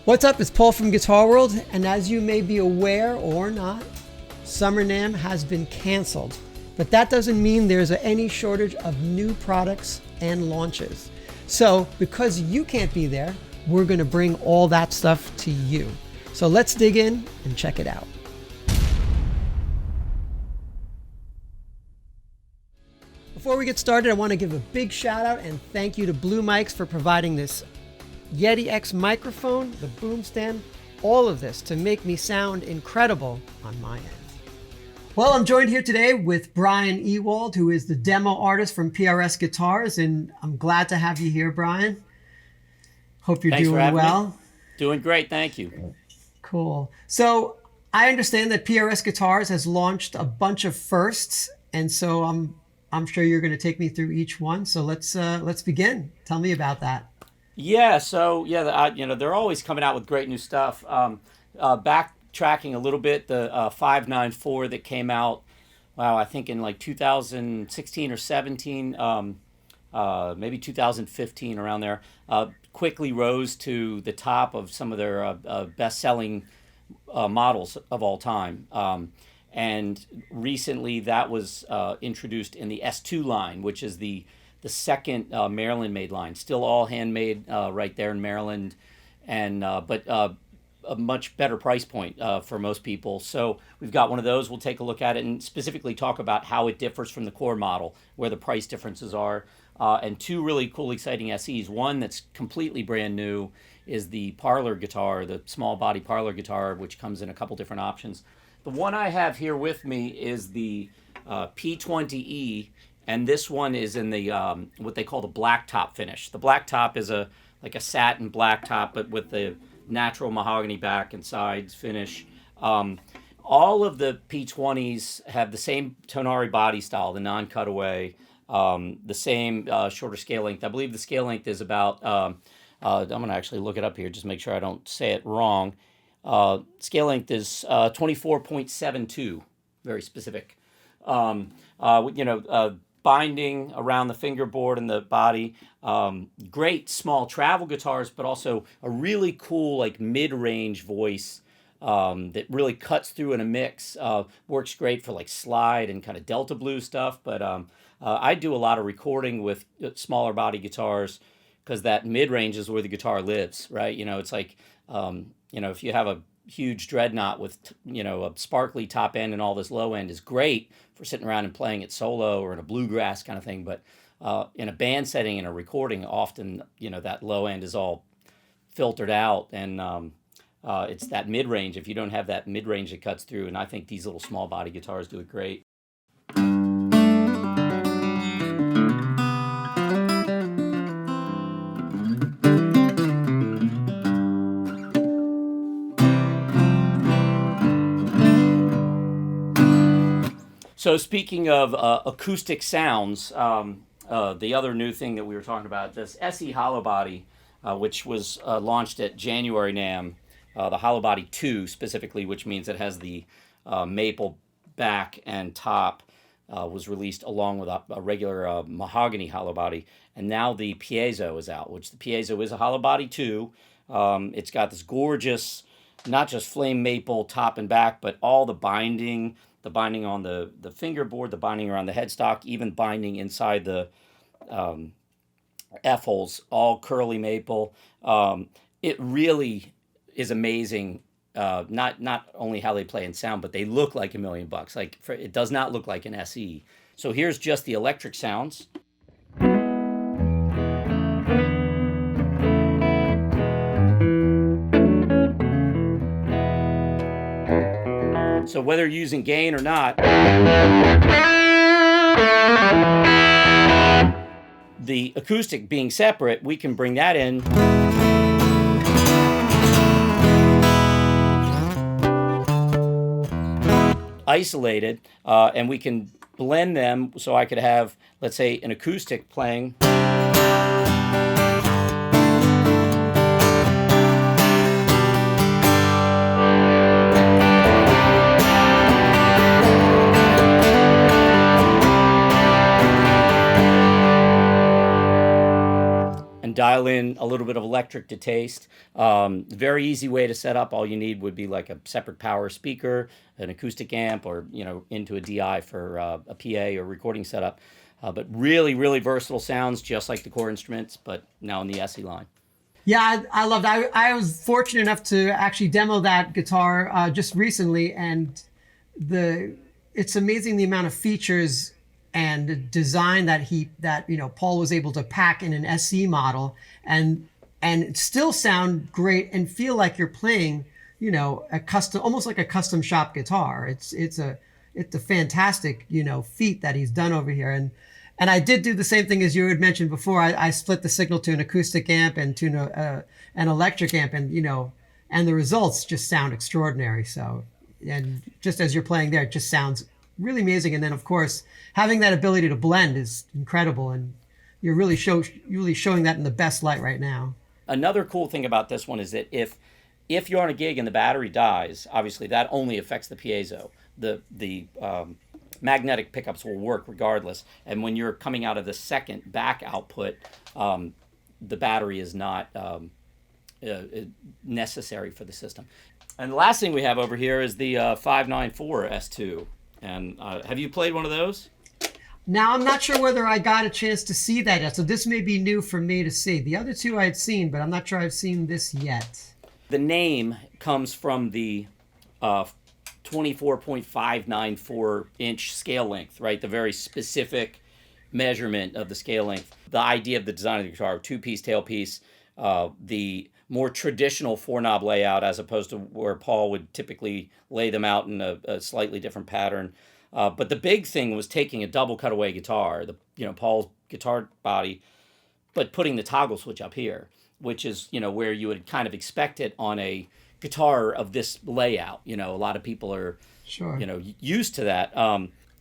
What's up? It's Paul from Guitar World, and as you may be aware or not, Summer NAMM has been canceled. But that doesn't mean there's any shortage of new products and launches. So because you can't be there, we're going to bring all that stuff to you. So let's dig in and check it out. Before we get started, I want to give a big shout out and thank you to Blue Mics for providing this Yeti X microphone, the boom stand, all of this to make me sound incredible on my end. Well, I'm joined here today with Bryan Ewald, who is the demo artist from PRS Guitars, and I'm glad to have you here, Bryan. Hope you're doing well. Me. Doing great, thank you. Cool. So I understand that PRS Guitars has launched a bunch of firsts, and so I'm sure you're going to take me through each one. So let's begin. Tell me about that. Yeah, so they're always coming out with great new stuff. Backtracking a little bit, the 594 that came out, I think in like 2016 or 17, maybe 2015, around there, quickly rose to the top of some of their best-selling models of all time. And recently that was introduced in the S2 line, which is the second Maryland-made line. Still all handmade right there in Maryland, and but a much better price point for most people. So we've got one of those. We'll take a look at it and specifically talk about how it differs from the core model, where the price differences are, and two really cool, exciting SEs. One that's completely brand new is the Parlor Guitar, the small body Parlor Guitar, which comes in a couple different options. The one I have here with me is the P20E, and this one is in the what they call the black top finish. The black top is like a satin black top, but with the natural mahogany back and sides finish. All of the P20s have the same Tonari body style, the non-cutaway, the same shorter scale length. I believe the scale length is about, I'm going to actually look it up here, just make sure I don't say it wrong. Scale length is 24.72, very specific. Binding around the fingerboard and the body. Great small travel guitars, but also a really cool like mid-range voice that really cuts through in a mix. Works great for like slide and kind of Delta blues stuff. But I do a lot of recording with smaller body guitars because that mid-range is where the guitar lives, right? It's like if you have a huge dreadnought with a sparkly top end and all this low end is great for sitting around and playing it solo or in a bluegrass kind of thing, but in a band setting, in a recording, often that low end is all filtered out, and it's that mid-range. If you don't have that mid-range, it cuts through, and I think these little small body guitars do it great. So speaking of acoustic sounds, the other new thing that we were talking about, this SE Hollow Body, which was launched at January NAMM, the Hollow Body 2 specifically, which means it has the maple back and top, was released along with a regular mahogany Hollow Body. And now the Piezo is out, which the Piezo is a Hollow Body 2. It's got this gorgeous, not just flame maple top and back, but all the binding on the fingerboard, the binding around the headstock, even binding inside the F-holes, all curly maple. It really is amazing, not only how they play and sound, but they look like $1 million. It does not look like an SE. So here's just the electric sounds. So whether you're using gain or not, the acoustic being separate, we can bring that in. Isolated, and we can blend them, so I could have, let's say, an acoustic playing. dial in a little bit of electric to taste. Very easy way to set up. All you need would be like a separate power speaker, an acoustic amp, or into a DI for a PA or recording setup. But really, really versatile sounds, just like the core instruments, but now in the SE line. Yeah, I loved it. I was fortunate enough to actually demo that guitar just recently, and it's amazing the amount of features and design that Paul was able to pack in an SE model, and still sound great and feel like you're playing a custom, almost like a custom shop guitar. It's a fantastic feat that he's done over here. And I did do the same thing as you had mentioned before. I split the signal to an acoustic amp and to an electric amp, and and the results just sound extraordinary. So, and just as you're playing there, it just sounds really amazing. And then of course, having that ability to blend is incredible, and you're really showing that in the best light right now. Another cool thing about this one is that if you're on a gig and the battery dies, obviously that only affects the piezo. The magnetic pickups will work regardless. And when you're coming out of the second back output, the battery is not necessary for the system. And the last thing we have over here is the 594 S2. And have you played one of those? Now, I'm not sure whether I got a chance to see that yet, so this may be new for me to see. The other two I had seen, but I'm not sure I've seen this yet. The name comes from the 24.594 inch scale length, right? The very specific measurement of the scale length. The idea of the design of the guitar, two-piece tailpiece, the more traditional four-knob layout as opposed to where Paul would typically lay them out in a slightly different pattern. But the big thing was taking a double cutaway guitar, Paul's guitar body, but putting the toggle switch up here, which is, where you would kind of expect it on a guitar of this layout. A lot of people are, sure, used to that.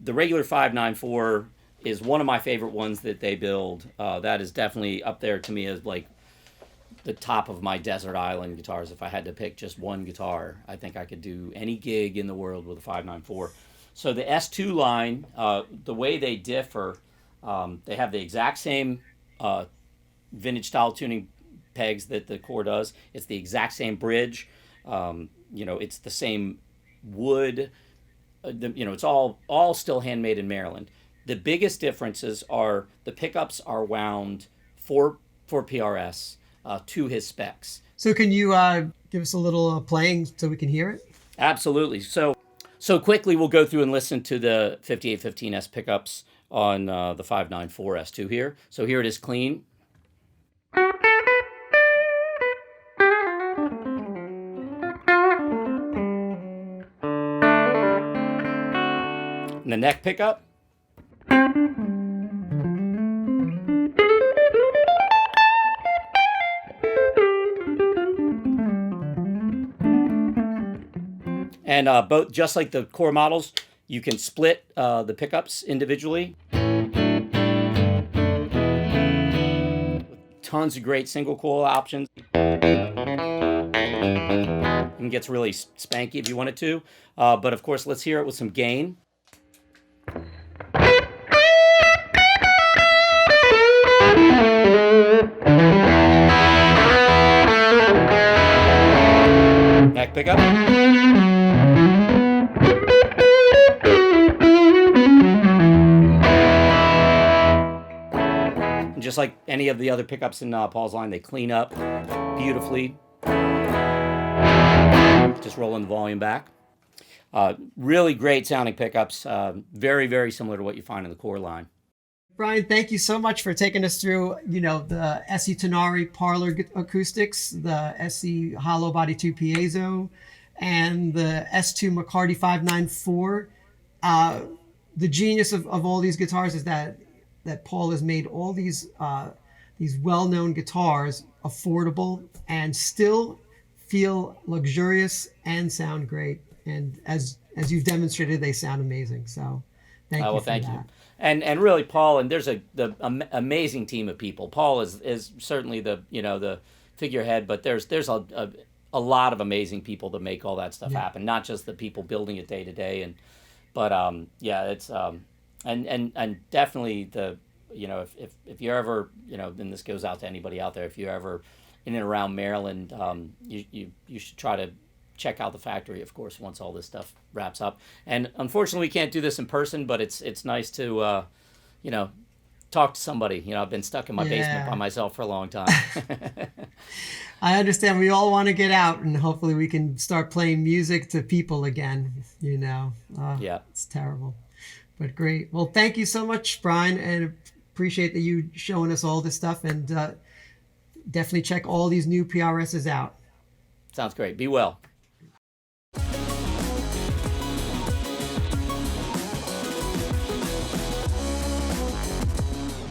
The regular 594 is one of my favorite ones that they build. That is definitely up there to me as like the top of my desert island guitars. If I had to pick just one guitar, I think I could do any gig in the world with a 594. So the S2 line, the way they differ, they have the exact same vintage style tuning pegs that the core does. It's the exact same bridge. It's the same wood. It's all still handmade in Maryland. The biggest differences are the pickups are wound for PRS to his specs. So can you give us a little playing so we can hear it? Absolutely. So quickly we'll go through and listen to the 5815S pickups on the 594 S2 here. So here it is clean. And the neck pickup. And both, just like the core models, you can split the pickups individually. Tons of great single coil options. And gets really spanky if you want it to. But of course, let's hear it with some gain. Neck pickup. And just like any of the other pickups in Paul's line, they clean up beautifully. Just rolling the volume back. Really great sounding pickups. Very, very similar to what you find in the core line. Bryan, thank you so much for taking us through, the SE Tonari Parlor acoustics, the SE Hollow Body 2 Piezo, and the S2 McCarty 594. The genius of all these guitars is that Paul has made all these well-known guitars affordable and still feel luxurious and sound great. And as you've demonstrated, they sound amazing. So thank you for thank that. you. And really, Paul, and there's the amazing team of people. Paul is certainly the figurehead, but there's a lot of amazing people that make all that stuff happen. Not just the people building it day to day, but it's and definitely if you're ever, and this goes out to anybody out there, if you're ever in and around Maryland, you should try to check out the factory, of course, once all this stuff wraps up. And unfortunately, we can't do this in person, but it's nice to, talk to somebody. I've been stuck in my basement by myself for a long time. I understand. We all want to get out, and hopefully we can start playing music to people again. Yeah. It's terrible, but great. Well, thank you so much, Bryan, and appreciate that you showing us all this stuff. And definitely check all these new PRSs out. Sounds great. Be well.